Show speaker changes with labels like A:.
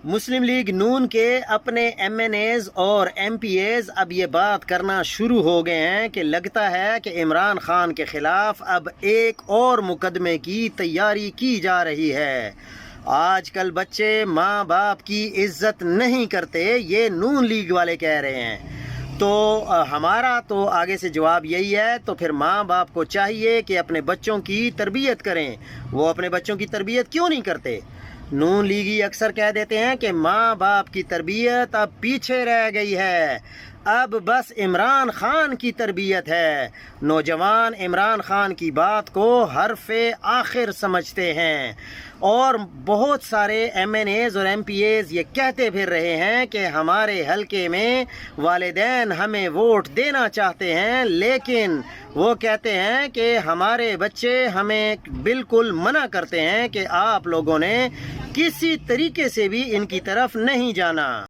A: مسلم league نون کے اپنے M N as اور ایم پی ایز اب یہ بات کرنا شروع ہو گئے ہیں کہ لگتا ہے کہ عمران خان کے خلاف اب ایک اور مقدمے کی تیاری کی جا رہی ہے۔ آج کل بچے ماں باپ کی عزت نہیں کرتے، یہ نون لیگ والے کہہ رہے ہیں۔ تو ہمارا تو آگے سے جواب یہی ہے، تو پھر ماں باپ کو چاہیے کہ اپنے بچوں کی تربیت کریں۔ وہ اپنے بچوں کی تربیت کیوں نہیں کرتے؟ نون لیگی اکثر کہہ دیتے ہیں کہ ماں باپ کی تربیت اب پیچھے رہ گئی ہے، اب بس عمران خان کی تربیت ہے۔ نوجوان عمران خان کی بات کو حرف آخر سمجھتے ہیں، اور بہت سارے ایم این ایز اور ایم پی ایز یہ کہتے پھر رہے ہیں کہ ہمارے حلقے میں والدین ہمیں ووٹ دینا چاہتے ہیں، لیکن وہ کہتے ہیں کہ ہمارے بچے ہمیں بالکل منع کرتے ہیں کہ آپ لوگوں نے کسی طریقے سے بھی ان کی طرف نہیں جانا۔